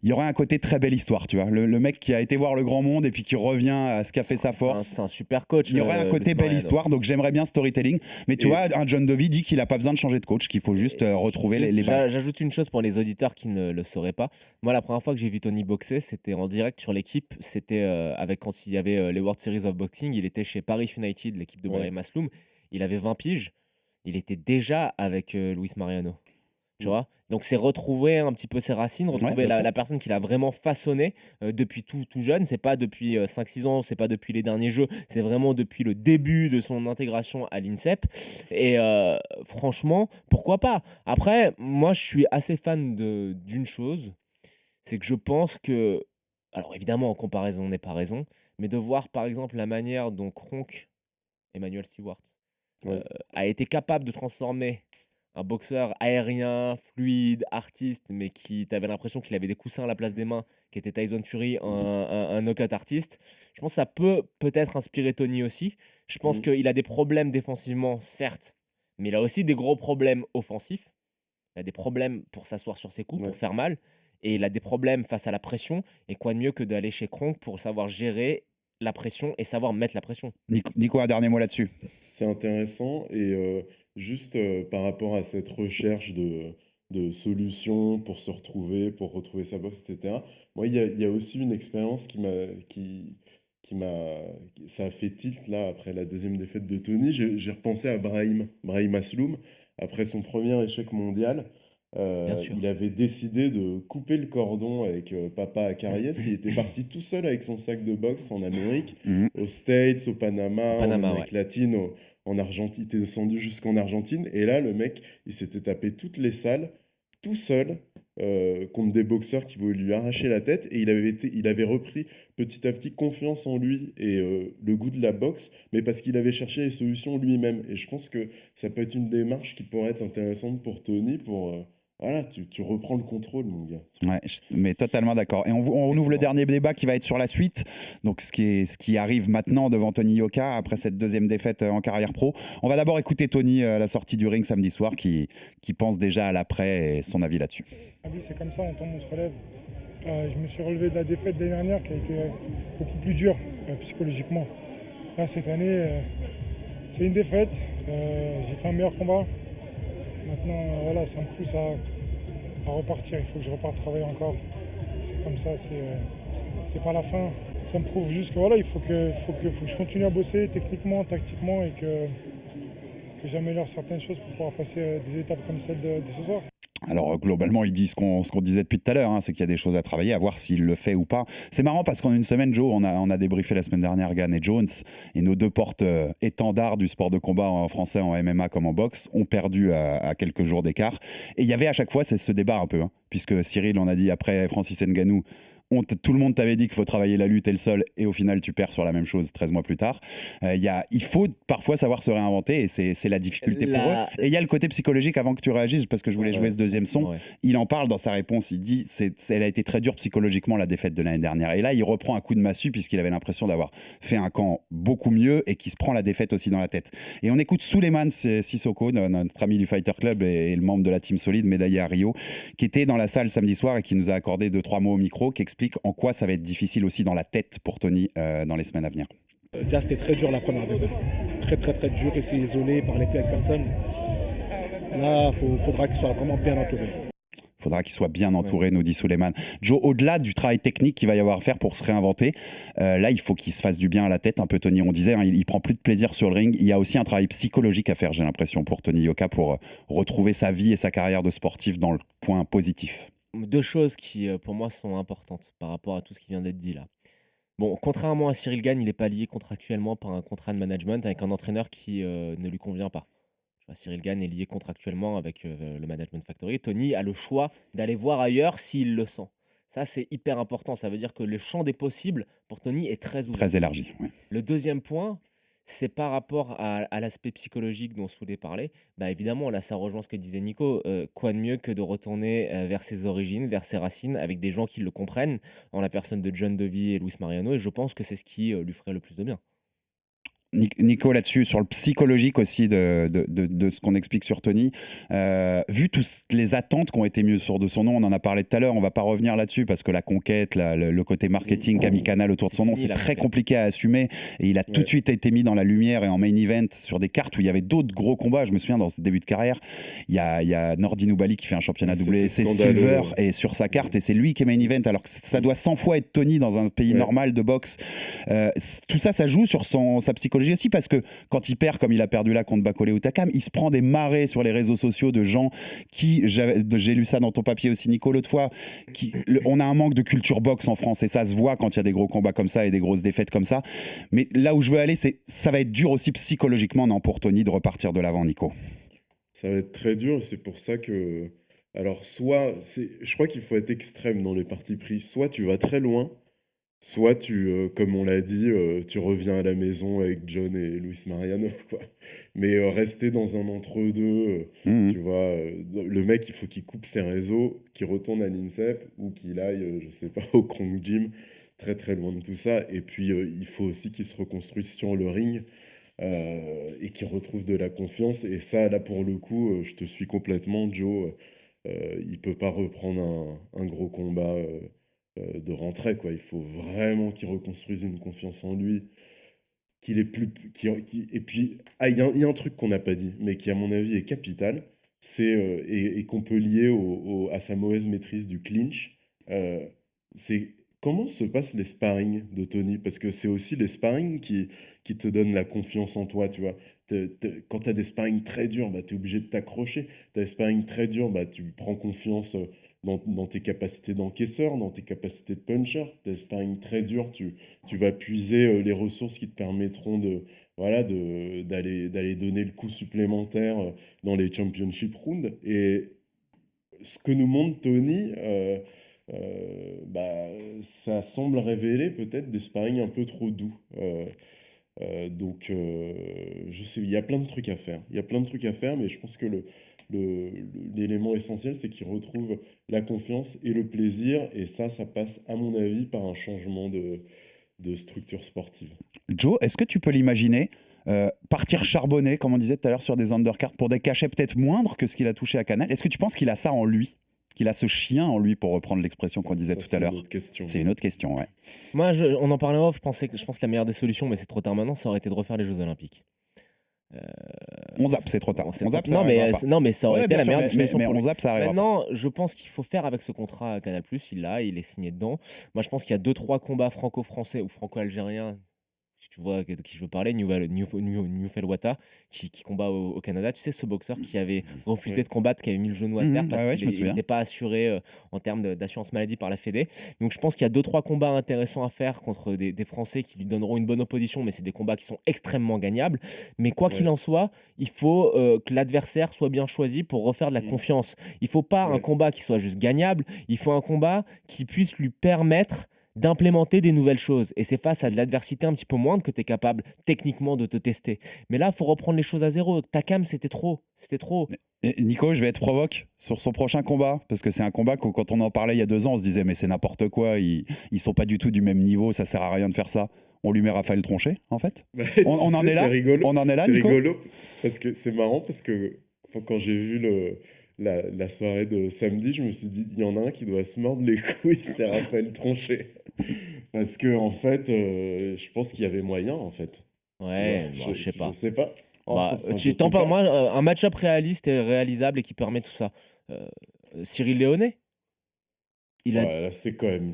il y aurait un côté très belle histoire, tu vois. Le mec qui a été voir le grand monde et puis qui revient à ce qu'a fait sa force. C'est un super coach. Il y aurait un côté Luis belle Mariano. histoire, donc j'aimerais bien storytelling. Mais tu vois, un John Dovey dit qu'il n'a pas besoin de changer de coach, qu'il faut juste retrouver les bases. J'ajoute une chose pour les auditeurs qui ne le sauraient pas. Moi, la première fois que j'ai vu Tony boxer, c'était en direct sur l'équipe. C'était quand il y avait les World Series of Boxing. Il était chez Paris United, l'équipe de Ouais. Brahim Asloum. Il avait 20 piges. Il était déjà avec Luis Mariano. Tu vois? Donc, c'est retrouver un petit peu ses racines, retrouver bien sûr. la personne qui l'a vraiment façonné depuis tout jeune. C'est pas depuis 5-6 ans, c'est pas depuis les derniers jeux, c'est vraiment depuis le début de son intégration à l'INSEP. Et franchement, pourquoi pas? Après, moi, je suis assez fan d'une chose, c'est que je pense que, alors évidemment, en comparaison n'est pas raison, mais de voir par exemple la manière dont Kronk, Emmanuel Stewart, Ouais. a été capable de transformer un boxeur aérien, fluide, artiste, mais qui t'avais l'impression qu'il avait des coussins à la place des mains, qui était Tyson Fury, un knockout artiste. Je pense que ça peut peut-être inspirer Tony aussi. Je pense Mm. qu'il a des problèmes défensivement, certes, mais il a aussi des gros problèmes offensifs. Il a des problèmes pour s'asseoir sur ses coups, Ouais. pour faire mal, et il a des problèmes face à la pression. Et quoi de mieux que d'aller chez Kronk pour savoir gérer la pression et savoir mettre la pression. Nico, un dernier mot là-dessus. C'est intéressant et juste par rapport à cette recherche de solutions pour se retrouver, pour retrouver sa boxe, etc. Moi, il y a aussi une expérience qui m'a, ça a fait tilt là après la deuxième défaite de Tony. J'ai repensé à Brahim Asloum après son premier échec mondial. Bien sûr. Il avait décidé de couper le cordon avec Papa Acariès. Il était parti tout seul avec son sac de boxe en Amérique, Mhm. aux States, au Panama, en Panama, Amérique latine, en Argentine. Il était descendu jusqu'en Argentine. Et là, le mec, il s'était tapé toutes les salles, tout seul, contre des boxeurs qui voulaient lui arracher la tête. Et il avait repris petit à petit confiance en lui et le goût de la boxe, mais parce qu'il avait cherché les solutions lui-même. Et je pense que ça peut être une démarche qui pourrait être intéressante pour Tony, pour... voilà, tu reprends le contrôle, mon gars. Ouais, mais totalement d'accord. Et on ouvre le dernier débat qui va être sur la suite. Donc, ce qui arrive maintenant devant Tony Yoka après cette deuxième défaite en carrière pro. On va d'abord écouter Tony à la sortie du ring samedi soir qui pense déjà à l'après et son avis là-dessus. La vie, c'est comme ça, on tombe, on se relève. Je me suis relevé de la défaite de l'année dernière qui a été beaucoup plus dure psychologiquement. Là, cette année, c'est une défaite. J'ai fait un meilleur combat. Maintenant, voilà, ça me pousse à repartir. Il faut que je reparte travailler encore. C'est comme ça, c'est pas la fin. Ça me prouve juste que voilà, il faut que je continue à bosser techniquement, tactiquement et que j'améliore certaines choses pour pouvoir passer des étapes comme celle de ce soir. Alors globalement, il dit ce qu'on disait depuis tout à l'heure, hein, c'est qu'il y a des choses à travailler, à voir s'il le fait ou pas. C'est marrant parce qu'en une semaine, Joe, on a débriefé la semaine dernière Gann et Jones, et nos deux portes étendards du sport de combat en français, en MMA comme en boxe, ont perdu à quelques jours d'écart. Et il y avait à chaque fois ce débat un peu, hein, puisque Cyril, on a dit après Francis Ngannou, tout le monde t'avait dit qu'il faut travailler la lutte et le sol, et au final tu perds sur la même chose 13 mois plus tard. Il faut parfois savoir se réinventer, et c'est la difficulté pour eux. Et il y a le côté psychologique, avant que tu réagisses, parce que je voulais jouer ce deuxième son. Ouais. Il en parle dans sa réponse, il dit elle a été très dure psychologiquement, la défaite de l'année dernière. Et là, il reprend un coup de massue, puisqu'il avait l'impression d'avoir fait un camp beaucoup mieux, et qu'il se prend la défaite aussi dans la tête. Et on écoute Souleymane Sissoko, notre ami du Fighter Club et le membre de la Team Solide, médaillé à Rio, qui était dans la salle samedi soir et qui nous a accordé 2-3 mots au micro, qui explique en quoi ça va être difficile aussi dans la tête pour Tony dans les semaines à venir. Déjà, c'était très dur la première défaite. Très, très, très dur. Rester isolé, parler plus avec personne. Là, il faudra qu'il soit vraiment bien entouré. Il faudra qu'il soit bien entouré, nous dit Souleymane. Joe, au-delà du travail technique qu'il va y avoir à faire pour se réinventer, là, il faut qu'il se fasse du bien à la tête, un peu Tony, on disait, hein, il prend plus de plaisir sur le ring. Il y a aussi un travail psychologique à faire, j'ai l'impression, pour Tony Yoka, pour retrouver sa vie et sa carrière de sportif dans le point positif. Deux choses qui, pour moi, sont importantes par rapport à tout ce qui vient d'être dit là. Bon, contrairement à Cyril Gane, il n'est pas lié contractuellement par un contrat de management avec un entraîneur qui ne lui convient pas. Cyril Gane est lié contractuellement avec le Management Factory. Tony a le choix d'aller voir ailleurs s'il le sent. Ça, c'est hyper important. Ça veut dire que le champ des possibles pour Tony est très ouvert. Très élargi. Ouais. Le deuxième point, c'est par rapport à l'aspect psychologique dont Souley parlait. Bah, évidemment, là, ça rejoint ce que disait Nico. Quoi de mieux que de retourner vers ses origines, vers ses racines, avec des gens qui le comprennent, en la personne de John Dovey et Luis Mariano. Et je pense que c'est ce qui lui ferait le plus de bien. Nico, là-dessus, sur le psychologique aussi de ce qu'on explique sur Tony, vu toutes les attentes qui ont été mises sur de son nom, on en a parlé tout à l'heure, on va pas revenir là-dessus parce que la conquête, le côté marketing qu'a mis Canal autour de son nom, c'est très compliqué à assumer, et il a tout de suite été mis dans la lumière et en main event sur des cartes où il y avait d'autres gros combats. Je me souviens, dans ce début de carrière, il y a Nordin Oubali qui fait un championnat WC Silver et sur sa carte, et c'est lui qui est main event, alors que ça doit 100 fois être Tony dans un pays normal de boxe. Tout ça, ça joue sur sa psychologie aussi, parce que quand il perd, comme il a perdu là contre Bakole ou Takam, il se prend des marées sur les réseaux sociaux de gens qui, j'ai lu ça dans ton papier aussi Nico l'autre fois, on a un manque de culture boxe en France, et ça se voit quand il y a des gros combats comme ça et des grosses défaites comme ça. Mais là où je veux aller, ça va être dur aussi psychologiquement, non, pour Tony, de repartir de l'avant, Nico. Ça va être très dur, c'est pour ça que... Alors, je crois qu'il faut être extrême dans les partis pris. Soit tu vas très loin, soit comme on l'a dit, tu reviens à la maison avec John et Luis Mariano, quoi. Mais rester dans un entre-deux, tu vois, le mec, il faut qu'il coupe ses réseaux, qu'il retourne à l'INSEP ou qu'il aille, je sais pas, au Kronk Gym, très très loin de tout ça. Et puis, il faut aussi qu'il se reconstruise sur le ring et qu'il retrouve de la confiance. Et ça, là, pour le coup, je te suis complètement, Joe. Il peut pas reprendre un gros combat de rentrée, quoi. Il faut vraiment qu'il reconstruise une confiance en lui, qu'il est plus... Et puis, il y a un truc qu'on n'a pas dit, mais qui, à mon avis, est capital, et qu'on peut lier à sa mauvaise maîtrise du clinch, c'est comment se passent les sparring de Tony, parce que c'est aussi les sparring qui te donnent la confiance en toi, tu vois. Quand tu as des sparring très durs, bah, tu es obligé de t'accrocher. Tu as des sparring très durs, bah, tu prends confiance dans tes capacités d'encaisseur, dans tes capacités de puncher. Tu as des sparring très durs, tu vas puiser les ressources qui te permettront d'aller donner le coup supplémentaire dans les championship rounds. Et ce que nous montre Tony, bah, ça semble révéler peut-être des sparring un peu trop doux. Donc, je sais, il y a plein de trucs à faire. Il y a plein de trucs à faire, mais je pense que l'élément essentiel, c'est qu'il retrouve la confiance et le plaisir. Et ça passe, à mon avis, par un changement de structure sportive. Joe, est-ce que tu peux l'imaginer partir charbonner, comme on disait tout à l'heure, sur des undercards pour des cachets peut-être moindres que ce qu'il a touché à Canal? Est-ce que tu penses qu'il a ça en lui? Qu'il a ce chien en lui, pour reprendre l'expression qu'on disait tout à l'heure? C'est une autre question, ouais. Moi, on en parlait en off, je pense que la meilleure des solutions, mais c'est trop tard maintenant, ça aurait été de refaire les Jeux Olympiques. On zappe, c'est trop tard. On zappe, non, mais ça aurait été la meilleure des solutions. Mais on zappe, ça arrivera. Maintenant, je pense qu'il faut faire avec ce contrat à Canal+, il est signé dedans. Moi, je pense qu'il y a 2-3 combats franco-français ou franco-algériens. Si tu vois de qui je veux parler, Newfel Wata, qui combat au Canada. Tu sais, ce boxeur qui avait refusé de combattre, qui avait mis le genou à terre parce qu'il n'était pas assuré en termes d'assurance maladie par la Fédé. Donc je pense qu'il y a 2-3 combats intéressants à faire contre des Français qui lui donneront une bonne opposition, mais c'est des combats qui sont extrêmement gagnables. Mais quoi qu'il en soit, il faut que l'adversaire soit bien choisi pour refaire de la confiance. Il ne faut pas un combat qui soit juste gagnable, il faut un combat qui puisse lui permettre d'implémenter des nouvelles choses. Et c'est face à de l'adversité un petit peu moindre que tu es capable techniquement de te tester. Mais là, il faut reprendre les choses à zéro. Takam, c'était trop. Et Nico, je vais être provoque sur son prochain combat, parce que c'est un combat que quand on en parlait il y a 2 ans, on se disait mais c'est n'importe quoi, ils sont pas du tout du même niveau, ça sert à rien de faire ça. On lui met Raphaël Tronchet, en fait. On en est là. On en est là, Nico. C'est rigolo, parce que c'est marrant, parce que quand j'ai vu la soirée de samedi, je me suis dit, il y en a un qui doit se mordre les couilles, c'est Raphaël Tronchet. Parce que, en fait, je pense qu'il y avait moyen, en fait. Ouais, je sais pas. Je sais pas. Moi, un match-up réaliste et réalisable et qui permet tout ça. Cyril Léonet, là, c'est quand même.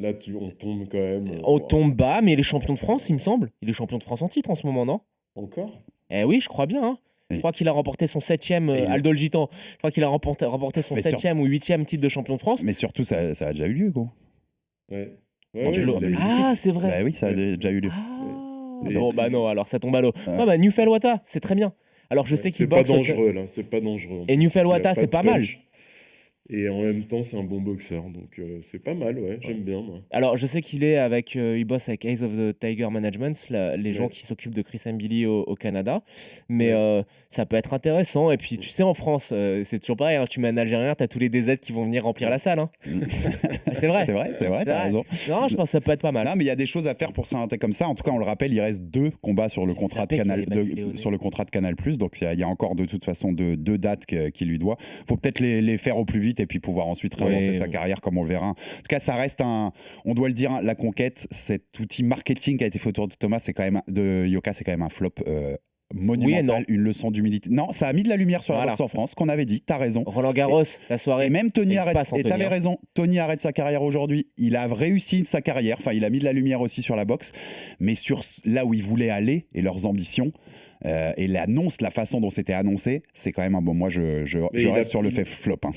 Là, on tombe quand même. On tombe bas, mais il est champion de France, il me semble. Il est champion de France en titre en ce moment, non? Encore? Eh oui, je crois bien. Hein. Je crois qu'il a remporté son 7e, Aldo le Gitan. Je crois qu'il a remporté son 7e ou 8e titre de champion de France. Mais surtout, ça a déjà eu lieu, gros. Ouais. C'est vrai. Bah oui, ça a déjà eu lieu. Non, alors ça tombe à l'eau. Newfel Wata, c'est très bien. Alors je sais qu'il boxe. C'est pas dangereux, là. C'est pas dangereux. Et Newfel Wata, c'est pas mal. Et en même temps, c'est un bon boxeur. Donc c'est pas mal, ouais. J'aime bien, moi. Alors je sais qu'il est il bosse avec Eyes of the Tiger Management, les gens qui s'occupent de Chris Mbili au Canada. Mais ça peut être intéressant. Et puis tu sais, en France, c'est toujours pareil. Hein, tu mets un Algérien, t'as tous les DZ qui vont venir remplir la salle. Hein. C'est vrai. C'est vrai, t'as raison. Non, je pense que ça peut être pas mal. Non, mais il y a des choses à faire pour s'inventer comme ça. En tout cas, on le rappelle, il reste 2 combats sur le contrat de Canal, sur le contrat de Canal+. Donc il y a encore de toute façon 2 dates qu'il lui doit. Faut peut-être les faire au plus vite et puis pouvoir ensuite remonter sa carrière comme on le verra. En tout cas, ça reste on doit le dire, la conquête, cet outil marketing qui a été fait autour de Thomas, de Yoka, c'est quand même un flop monumental, une leçon d'humilité. Non, ça a mis de la lumière sur la boxe en France, qu'on avait dit, t'as raison. Roland Garros, la soirée. Et même Tony arrête, et t'avais raison, Tony arrête sa carrière aujourd'hui, il a réussi sa carrière, enfin il a mis de la lumière aussi sur la boxe, mais sur là où il voulait aller et leurs ambitions, et l'annonce, la façon dont c'était annoncé, c'est quand même un bon, moi je reste sur le fait flop. Hein.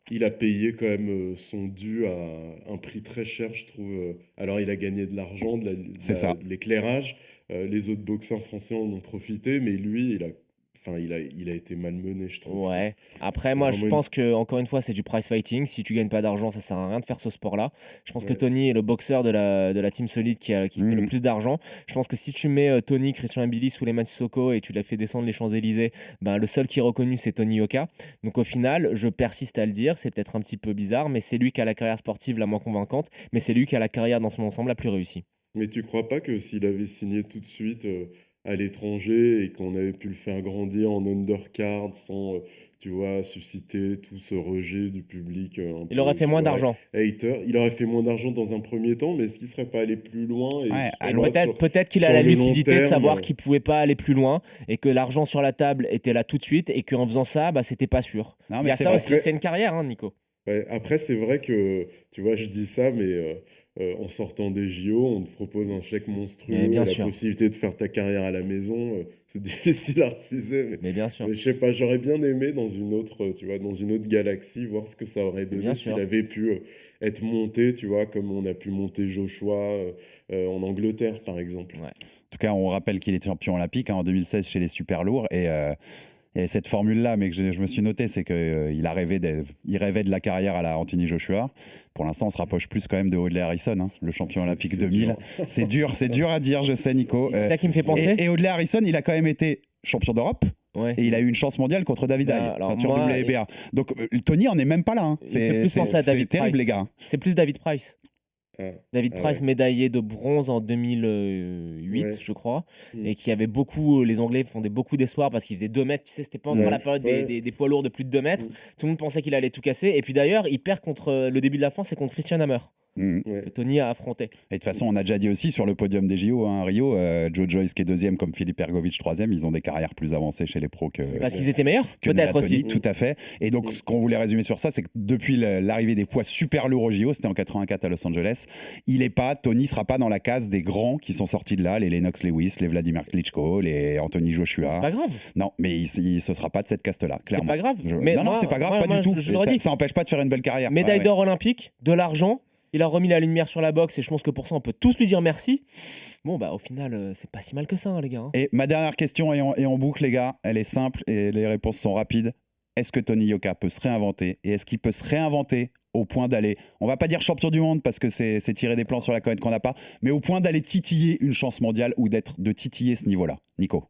Il a payé quand même son dû à un prix très cher, je trouve. Alors, il a gagné de l'argent, de l'éclairage. Les autres boxeurs français en ont profité, mais lui, Enfin, il a été malmené, je trouve. Ouais. Après, C'est moi, vraiment je une- pense que encore une fois, c'est du prize fighting. Si tu gagnes pas d'argent, ça sert à rien de faire ce sport-là. Je pense que Ouais. Tony est le boxeur de la team solide qui fait le Mhm. plus d'argent. Je pense que si tu mets Tony, Christian Mbili, Souleymane Sissoko et tu l'as fait descendre les Champs-Élysées, ben, le seul qui est reconnu, c'est Tony Yoka. Donc au final, je persiste à le dire, c'est peut-être un petit peu bizarre, mais c'est lui qui a la carrière sportive la moins convaincante, mais c'est lui qui a la carrière dans son ensemble la plus réussie. Mais tu crois pas que s'il avait signé tout de suite à l'étranger et qu'on avait pu le faire grandir en undercard sans, tu vois, susciter tout ce rejet du public un Il peu, aurait fait tu moins vois, d'argent. hater, il aurait fait moins d'argent dans un premier temps, mais est-ce qu'il serait pas allé plus loin Ouais, Et tu vois, peut-être qu'il a sur la le long lucidité de terme, savoir qu'il pouvait pas aller plus loin et que l'argent sur la table était là tout de suite et qu'en faisant ça, bah, c'était pas sûr. Non, Il y mais a c'est ça vrai. aussi, c'est une carrière, hein, Nico. Ouais, après, c'est vrai que, tu vois, je dis ça, mais en sortant des JO, on te propose un chèque monstrueux, Mais bien la sûr. possibilité de faire ta carrière à la maison. C'est difficile à refuser, Mais bien sûr. mais je sais pas, j'aurais bien aimé dans une autre, tu vois, dans une autre galaxie, voir ce que ça aurait donné bien s'il sûr. avait pu être monté, tu vois, comme on a pu monter Joshua en Angleterre, par exemple. Ouais. En tout cas, on rappelle qu'il était champion olympique en 2016 chez les super lourds et cette formule-là, mais que je me suis noté, c'est qu'il rêvait de la carrière à la Anthony Joshua. Pour l'instant, on se rapproche plus quand même de Audley Harrison, hein, le champion olympique C'est 2000. dur. C'est dur à dire, je sais, Nico. C'est ça qui me fait penser. Et Audley Harrison, il a quand même été champion d'Europe. Ouais. Et il a eu une chance mondiale contre David Bah, Haye, alors ceinture moi, WBA. Donc Tony en est même pas là. Hein. Il me fait plus penser à C'est David terrible, Price. les gars. C'est plus David Price. Ah, David ah Price, ouais. médaillé de bronze en 2008, Ouais. je crois, Mm. et qui avait beaucoup, les Anglais fondaient beaucoup d'espoir parce qu'il faisait 2 mètres, tu sais, c'était pas encore Ouais, la période ouais. des poids lourds de plus de 2 mètres. Mm. Tout le monde pensait qu'il allait tout casser. Et puis d'ailleurs, il perd contre le début de la fin, c'est contre Christian Hammer, Mhm. Ouais. que Tony a affronté. Et de toute façon, on a déjà dit aussi sur le podium des JO, hein, Rio, Joe Joyce qui est deuxième comme Philippe Ergovic troisième, ils ont des carrières plus avancées chez les pros que, C'est Parce vrai. qu'ils étaient meilleurs, que peut-être Nela aussi. Tony, tout à fait. Et donc, Mm. ce qu'on voulait résumer sur ça, c'est que depuis l'arrivée des poids super lourds au JO, c'était en 84 à Los Angeles, Tony sera pas dans la case des grands qui sont sortis de là, les Lennox Lewis, les Vladimir Klitschko, les Anthony C'est Joshua. pas grave. Non, mais ce sera pas de cette caste-là, C'est clairement. pas grave. Non, Mais non, moi- c'est pas grave, moi- pas moi, du tout. je le ça, redis. ça empêche pas de faire une belle carrière. Médaille Ouais, d'or olympique, de l'argent. Il a remis la lumière sur la boxe et je pense que pour ça, on peut tous lui dire merci. Bon, bah au final, c'est pas si mal que ça, hein, les gars. Hein. Et ma dernière question, et on boucle, les gars, elle est simple et les réponses sont rapides. Est-ce que Tony Yoka peut se réinventer? Et est-ce qu'il peut se réinventer au point d'aller, on va pas dire champion du monde parce que c'est tirer des plans sur la comète qu'on n'a pas, mais au point d'aller titiller une chance mondiale ou de titiller ce niveau-là? Nico?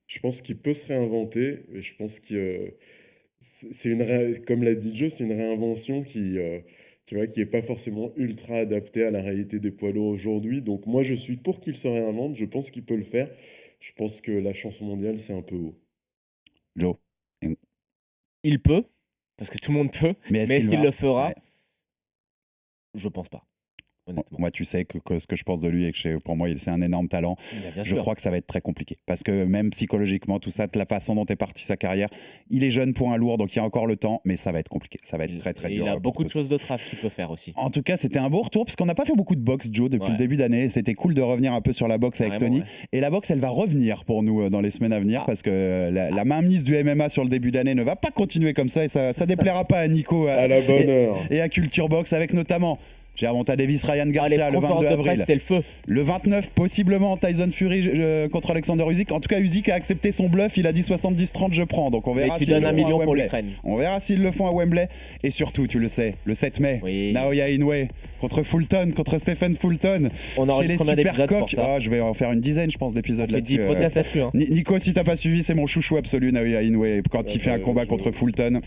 Je pense qu'il peut se réinventer, et je pense que comme l'a dit Joe, c'est une réinvention tu vois, qui est pas forcément ultra adaptée à la réalité des poids lourds aujourd'hui. Donc moi, je suis pour qu'il se réinvente. Je pense qu'il peut le faire. Je pense que la chance mondiale, c'est un peu haut. Joe? Il peut, parce que tout le monde peut, Mais mais est-ce qu'il va le fera? Ouais. Je pense pas, honnêtement. Moi, tu sais que ce que je pense de lui et que pour moi, c'est un énorme talent. Bah, bien Je sûr. crois que ça va être très compliqué. Parce que même psychologiquement, tout ça, de la façon dont est partie sa carrière, il est jeune pour un lourd, donc il y a encore le temps, mais ça va être compliqué. Ça va être très, très Et dur. il a pour beaucoup de tous. choses de traf qu'il peut faire aussi. En tout cas, c'était un beau retour, parce qu'on n'a pas fait beaucoup de boxe, Joe, depuis Ouais. le début d'année. C'était cool de revenir un peu sur la boxe avec Carrément, Tony. ouais. Et la boxe, elle va revenir pour nous dans les semaines à venir, Ah. parce que la mainmise du MMA sur le début d'année ne va pas continuer comme ça, et ça déplaira pas à Nico À la bonne heure. et à Culture Box, avec notamment Gervonta Davis, Ryan Ah, les Garcia le 22 conférences de avril. presse, c'est le feu. Le 29, possiblement Tyson Fury contre Alexander Usyk. En tout cas, Usyk a accepté son bluff. Il a dit 70-30, je prends. Donc on Et verra tu s'ils donnes le 1 font à million pour Wembley. l'Ukraine. On verra s'ils le font à Wembley. Et surtout, tu le sais, le 7 mai, Oui. Naoya Inoue contre Fulton, contre Stephen Fulton. On Chez les enregistre combien d'épisodes pour Supercoques. ça? Je vais en faire une dizaine, je pense, d'épisodes On fait 10 là-dessus. podcasts là-dessus. Hein. Nico, si t'as pas suivi, c'est mon chouchou absolu, Naoya Inoue. Quand il fait un combat contre Fulton.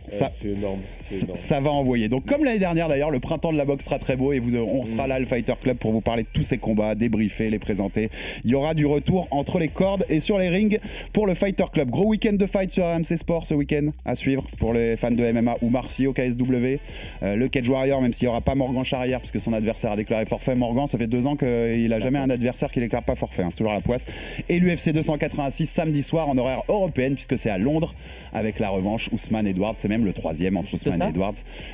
Ça- C'est énorme. C'est énorme. Ça va envoyer. Donc comme l'année dernière d'ailleurs, le printemps de la boxe sera très beau et on sera là, le Fighter Club, pour vous parler de tous ces combats, débriefer, les présenter. Il y aura du retour entre les cordes et sur les rings pour le Fighter Club. Gros week-end de fight sur RMC Sport ce week-end à suivre pour les fans de MMA ou Marcy au KSW. Le Cage Warrior, même s'il n'y aura pas Morgan Charrière parce que son adversaire a déclaré forfait. Morgan, ça fait 2 ans qu'il n'a jamais un adversaire qui déclare pas forfait, hein, c'est toujours la poisse. Et l'UFC 286 samedi soir en horaire européenne puisque c'est à Londres avec la revanche Ousmane Edwards. C'est même quatrième, le troisième entre Juste Ousmane ça. Edwards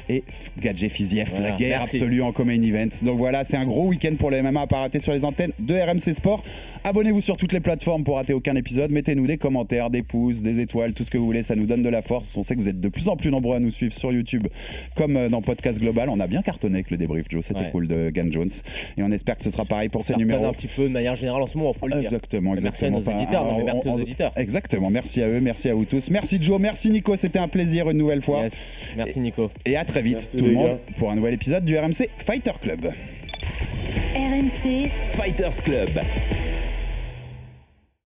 et Gadje Fiziev. Voilà, La guerre merci. absolue en co-main event. Donc voilà, c'est un gros week-end pour le MMA à pas rater sur les antennes de RMC Sport. Abonnez-vous sur toutes les plateformes pour rater aucun épisode. Mettez-nous des commentaires, des pouces, des étoiles, tout ce que vous voulez. Ça nous donne de la force. On sait que vous êtes de plus en plus nombreux à nous suivre sur YouTube comme dans Podcast Global. On a bien cartonné avec le débrief, Joe. C'était Ouais. cool de Gan Jones. Et on espère que ce sera pareil pour ces Ça retonne numéros. un petit peu de manière générale en ce moment, il faut le dire. Exactement, Merci à nos exactement. auditeurs, non, mais merci aux auditeurs. Exactement, merci à eux, merci à vous tous. Merci Joe, merci Nico, c'était un plaisir une nouvelle fois. Yes. Merci Nico. Et à très vite Merci, tout le les monde gars. pour un nouvel épisode du RMC Fighter Club. RMC Fighters Club.